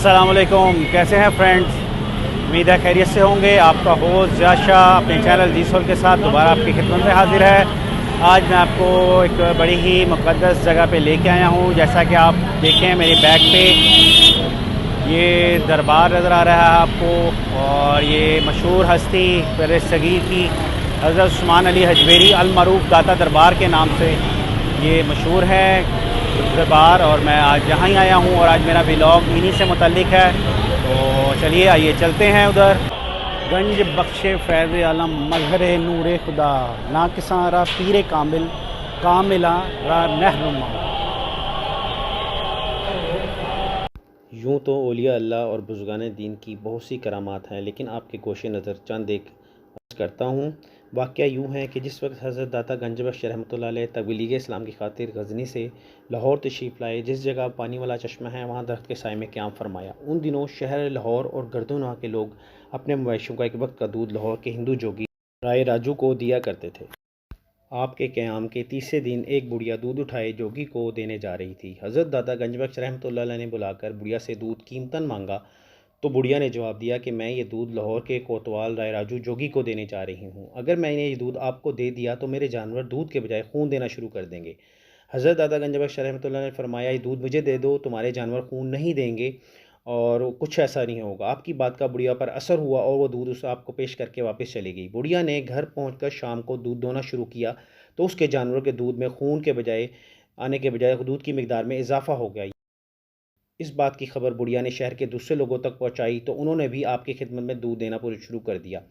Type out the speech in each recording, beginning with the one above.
अस्सलाम वालेकुम, कैसे हैं फ्रेंड्स। उम्मीद है खैरियत से होंगे। आपका होस्ट ज़िया शाह अपने चैनल जी सोल के साथ दोबारा आपकी खिदमत में हाजिर है। आज मैं आपको एक बड़ी ही मुक़द्दस जगह पे लेके आया हूँ। जैसा कि आप देखें मेरे बैक पे ये दरबार नज़र आ रहा है आपको, और ये मशहूर हस्ती बर सगीर की हज़रत उस्मान अली हजवेरी अल मरूफ दाता दरबार के नाम से ये मशहूर है दरबार। और मैं आज यहाँ ही आया हूँ और आज मेरा व्लॉग इन्हीं से मुतल्लिक है। तो चलिए आइए चलते हैं उधर। गंज बख्शे फैज़ आलम मजहर नूर खुदा ना किसारा पीर कामिल कामिला रा नहरुमा। यूँ तो औलिया अल्लाह और बुज़ुर्गान दीन की बहुत सी करामात हैं, लेकिन आपके गोशे नज़र चंद एक अर्ज़ करता हूँ। वाक़या यूँ है कि जिस वक्त हज़रत दाता गंज बख्श रहमतुल्लाह अलैह तबलीग इस्लाम की खातिर गज़नी से लाहौर तशरीफ़ लाए, जिस जगह पानी वाला चश्मा है वहाँ दरख्त के साए में क़याम फरमाया। उन दिनों शहर लाहौर और गर्दोनवाह के लोग अपने मवेशियों का एक वक्त का दूध लाहौर के हिंदू जोगी राय राजू को दिया करते थे। आपके क़याम के तीसरे दिन एक बुढ़िया दूध उठाए जोगी को देने जा रही थी। हज़रत दाता गंज बख्श रहमतुल्लाह अलैह ने बुलाकर बुढ़िया से दूध कीमतन मांगा, तो बुढ़िया ने जवाब दिया कि मैं ये दूध लाहौर के कोतवाल राय राजू जोगी को देने जा रही हूँ। अगर मैंने ये दूध आपको दे दिया तो मेरे जानवर दूध के बजाय खून देना शुरू कर देंगे। हज़रत दाता गंज बख्श रहमतुल्लाह ने फरमाया, ये दूध मुझे दे दो, तुम्हारे जानवर खून नहीं देंगे और कुछ ऐसा नहीं होगा। आपकी बात का बुढ़िया पर असर हुआ और वो दूध उसे आपको पेश करके वापस चली गई। बुढ़िया ने घर पहुंचकर शाम को दूध दोना शुरू किया तो उसके जानवरों के दूध में खून के बजाय आने के बजाय दूध की मिकदार में इजाफा हो गया। इस बात की खबर बुढ़िया ने शहर के दूसरे लोगों तक पहुंचाई तो उन्होंने भी आपकी खिदमत में दूध देना शुरू कर दिया।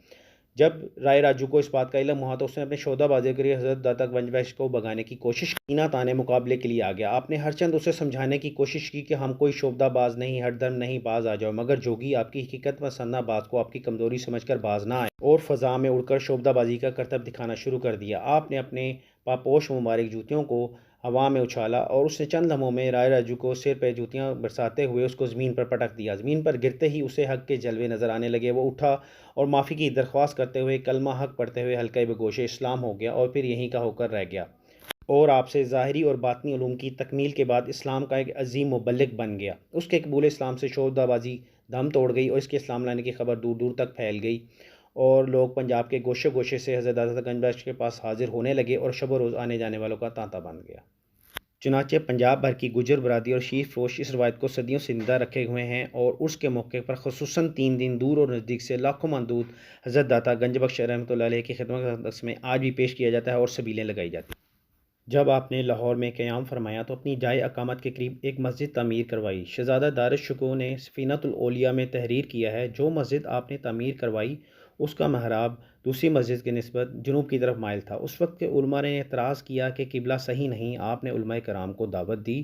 जब राय राजू को इस बात का इल्म हुआ तो उसने अपने शोधाबाजी के लिए हज़रत दाता गंज बख्श को भगाने की कोशिश की। कीना ताने मुकाबले के लिए आ गया। आपने हर चंद उसे समझाने की कोशिश की कि हम कोई शोधाबाज नहीं, हरदम नहीं, बाज आ जाओ। मगर जोगी आपकी हकीकत पसंद बाज को आपकी कमज़ोरी समझकर बाज ना आए और फ़ज़ा में उड़कर शोधाबाजी का करतब दिखाना शुरू कर दिया। आपने अपने पापोश मुबारक जूतियों को हवा में उछाला और उसने चंद लम्हों में राय राजू को सिर पर जूतियाँ बरसाते हुए उसको ज़मीन पर पटक दिया। ज़मीन पर गिरते ही उसे हक के जलवे नज़र आने लगे। वो उठा और माफ़ी की दरख्वास्त करते हुए कलमा हक पढ़ते हुए हल्का बगोशे इस्लाम हो गया और फिर यहीं का होकर रह गया और आपसे ज़ाहिरी और बातनी उलूम की तकमील के बाद इस्लाम का एक अजीम मुबल्लिग बन गया। उसके कबूल इस्लाम से शोधाबाजी दम तोड़ गई और इसके इस्लाम लाने की खबर दूर दूर तक फैल गई और लोग पंजाब के गोशे गोशे से हज़रत दाता गंज बख्श के पास हाजिर होने लगे और शब रोज़ आने जाने वालों का तांता बन गया। चुनाचे पंजाब भर की गुजर बरादरी और शीर फरोश इस रवायत को सदियों से जिंदा रखे हुए हैं और उसके मौके पर खुसूसन 3 दिन दूर और नज़दीक से लाखों मंदूद हज़रत दाता गंज बख्श रहमतुल्लाह अलैह की खिदमत में आज भी पेश किया जाता है और सबीलें लगाई जाती हैं। जब आपने लाहौर में क़याम फरमाया तो अपनी जाए अकामत के करीब एक मस्जिद तामीर करवाई। शहज़ादा दारुश शुकूर ने सफ़ीनतुल औलिया में तहरीर किया है, जो मस्जिद आपने तामीर करवाई उसका महराब दूसरी मस्जिद के निस्बत जुनूब की तरफ माइल था। उस वक्त के उलमा ने एतराज़ किया कि किबला सही नहीं। आपने उलमाए कराम को दावत दी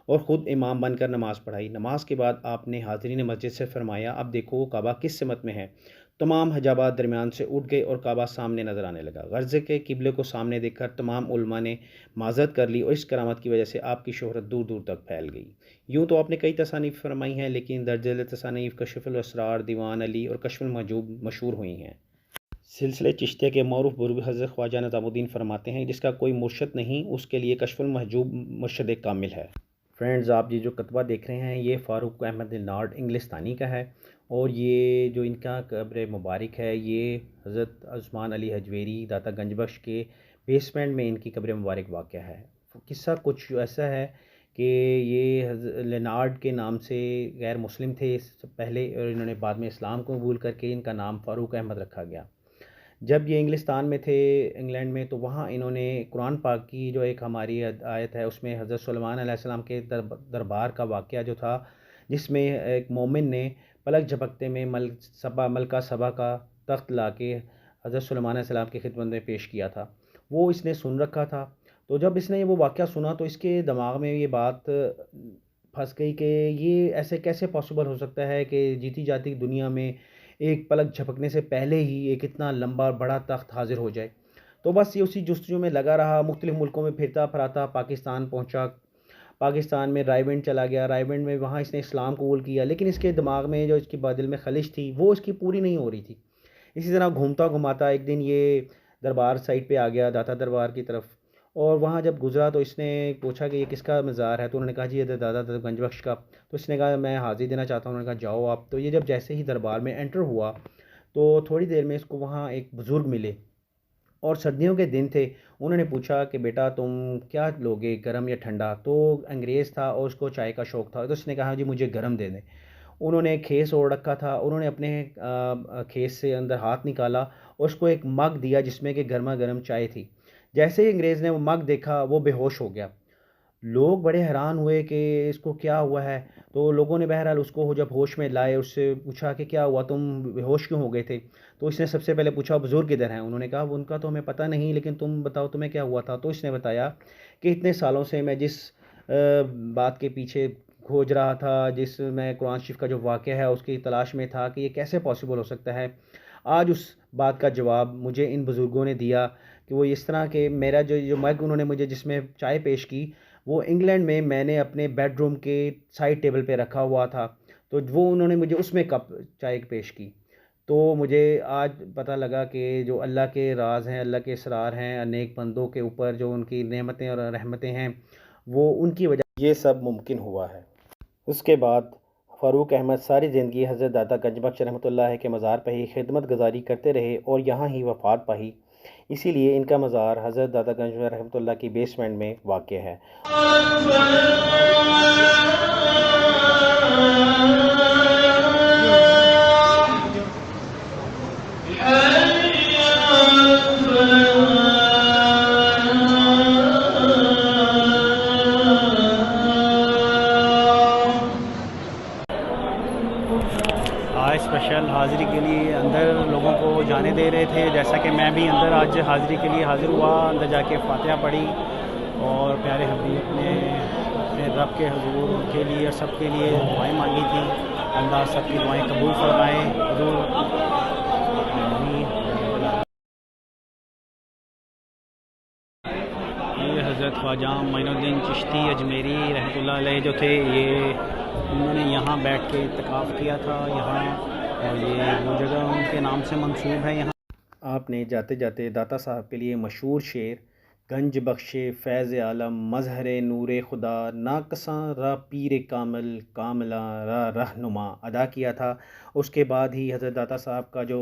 और ख़ुद इमाम बनकर नमाज़ पढ़ाई। नमाज के बाद आपने हाज़रीन मस्जिद से फरमाया, अब देखो काबा किस सिमत में है। तमाम हजाबात दरमियान से उठ गए और काबा सामने नज़र आने लगा। गर्ज़ के किबले को सामने देखकर तमाम उलमा ने माज़रत कर ली और इस करामत की वजह से आपकी शोहरत दूर दूर तक फैल गई। यूँ तो आपने कई तसानीफ़ फरमाई हैं, लेकिन दर्जल तसानीफ़ कशफ़ुल असरार, दीवान अली और कशफ़ुल महजूब मशहूर हुई हैं। सिलसिले चिश्तिया के मौरूफ़ बुज़ुर्ग हज़रत ख्वाजा निज़ामुद्दीन फरमाते हैं, जिसका कोई मुर्शद नहीं उसके लिए कशफ़ुल महजूब मुर्शद कामिल है। फ्रेंड्स, आप ये जो कतबा देख रहे हैं ये फ़ारूक अहमद नार्ड इंग्लिस्तानी का है और ये जो इनका कब्र मुबारक है ये हज़रत उस्मान अली हजवेरी दाता गंज बख्श के बेसमेंट में इनकी कब्र मुबारक वाक़या है। किस्सा कुछ ऐसा है कि ये लेनार्ड के नाम से गैर मुस्लिम थे पहले और इन्होंने बाद में इस्लाम को कबूल करके इनका नाम फ़ारूक अहमद रखा गया। जब ये इंग्लिस्तान में थे इंग्लैंड में तो वहाँ इन्होंने कुरान पाक की जो एक हमारी आयत है उसमें हज़रत सुलेमान अलैहिस्सलाम के दरबार का वाक़या जो था, जिसमें एक मोमिन ने पलक झपकते में मलका सबा का तख्त लाके हज़रत सुलेमान अलैहिस्सलाम की खिदमत में पेश किया था, वो इसने सुन रखा था। तो जब इसने वो वाक़या सुना तो इसके दिमाग में ये बात फंस गई कि ये ऐसे कैसे पॉसिबल हो सकता है कि जीती जाती दुनिया में एक पलक झपकने से पहले ही एक इतना लंबा बड़ा तख्त हाजिर हो जाए। तो बस ये उसी जुस्तजू में लगा रहा, मुख्तलिफ़ मुल्कों में फिरता फराता पाकिस्तान पहुंचा। पाकिस्तान में रायविंड चला गया, रायविंड में वहाँ इसने इस्लाम कबूल किया, लेकिन इसके दिमाग में जो इसकी दिल में खलिश थी वो इसकी पूरी नहीं हो रही थी। इसी तरह घूमता घुमाता एक दिन ये दरबार साइड पे आ गया, दाता दरबार की तरफ, اور وہاں جب گزرا تو اس نے پوچھا کہ یہ کس کا مزار ہے، تو انہوں نے کہا جی یہ دادا گنج بخش کا. تو اس نے کہا میں حاضری دینا چاہتا ہوں. انہوں نے کہا جاؤ آپ. تو یہ جب جیسے ہی دربار میں انٹر ہوا تو تھوڑی دیر میں اس کو وہاں ایک بزرگ ملے اور سردیوں کے دن تھے. انہوں نے پوچھا کہ بیٹا تم کیا لوگے، گرم یا ٹھنڈا؟ تو انگریز تھا اور اس کو چائے کا شوق تھا. تو اس نے کہا جی مجھے گرم دے دیں. انہوں نے کھیس اوڑھ رکھا تھا. انہوں نے اپنے کھیس سے اندر ہاتھ نکالا اور اس کو ایک مگ دیا جس میں کہ گرما گرم چائے تھی. جیسے ہی انگریز نے وہ مگ دیکھا وہ بے ہوش ہو گیا. لوگ بڑے حیران ہوئے کہ اس کو کیا ہوا ہے. تو لوگوں نے بہرحال اس کو جب ہوش میں لائے اس سے پوچھا کہ کیا ہوا، تم بے ہوش کیوں ہو گئے تھے؟ تو اس نے سب سے پہلے پوچھا بزرگ کدھر ہیں؟ انہوں نے کہا ان کا تو ہمیں پتہ نہیں، لیکن تم بتاؤ تمہیں کیا ہوا تھا. تو اس نے بتایا کہ اتنے سالوں سے میں جس بات کے پیچھے کھوج رہا تھا، جس میں قرآن شریف کا جو واقعہ ہے اس کی تلاش میں تھا کہ یہ کیسے پاسبل ہو سکتا ہے، آج اس بات کا جواب مجھے ان بزرگوں نے دیا کہ وہ اس طرح کہ میرا جو مگ انہوں نے مجھے جس میں چائے پیش کی وہ انگلینڈ میں نے اپنے بیڈ روم کے سائڈ ٹیبل پہ رکھا ہوا تھا. تو وہ انہوں نے مجھے اس میں کپ چائے پیش کی. تو مجھے آج پتہ لگا کہ جو اللہ کے راز ہیں، اللہ کے اسرار ہیں نیک بندوں کے اوپر، جو ان کی نعمتیں اور رحمتیں ہیں، وہ ان کی وجہ یہ سب ممکن ہوا ہے. اس کے بعد فاروق احمد ساری زندگی حضرت داتا گنج بخش رحمۃ اللہ کے مزار پہ ہی خدمت گزاری کرتے رہے اور یہاں ہی وفات پائی. اسی لیے ان کا مزار حضرت داتا گنج بخش رحمۃ اللہ کی بیسمنٹ میں واقع ہے. آج اسپیشل حاضری کے لیے اندر لوگوں کو جانے دے رہے تھے، جیسا کہ میں بھی اندر آج حاضری کے لیے حاضر ہوا. اندر جا کے فاتحہ پڑھی اور پیارے حبیب نے اپنے رب کے حضور ان کے لیے اور سب کے لیے دعائیں مانگی تھیں. اللہ سب کی دعائیں قبول فرمائے. حضور یہ حضرت خواجہ معین الدین چشتی اجمیری رحمۃ اللہ علیہ جو تھے، یہ انہوں نے یہاں بیٹھ کے اعتکاف کیا تھا یہاں، اور یہ وہ جگہ ان کے نام سے منسوب ہے. یہاں آپ نے جاتے جاتے داتا صاحب کے لیے مشہور شعر گنج بخش فیض عالم مظہر نور خدا ناقصاں را پیر کامل کاملا را رہنما ادا کیا تھا. اس کے بعد ہی حضرت داتا صاحب کا جو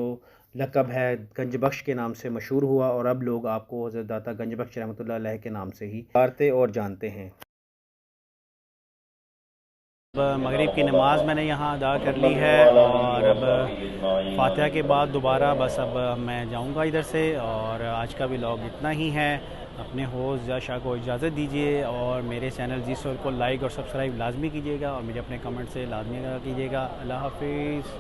لقب ہے گنج بخش کے نام سے مشہور ہوا، اور اب لوگ آپ کو حضرت داتا گنج بخش رحمۃ اللہ علیہ کے نام سے ہی پکارتے اور جانتے ہیں. مغرب کی نماز میں نے یہاں ادا کر لی ہے، اور اب فاتحہ کے بعد دوبارہ بس اب میں جاؤں گا ادھر سے. اور آج کا ولاگ اتنا ہی ہے. اپنے ہوسٹ ضیاء شاہ کو اجازت دیجیے، اور میرے چینل جی سول کو لائک اور سبسکرائب لازمی کیجیے گا، اور مجھے اپنے کمنٹ سے لازمی کیجیے گا. اللہ حافظ.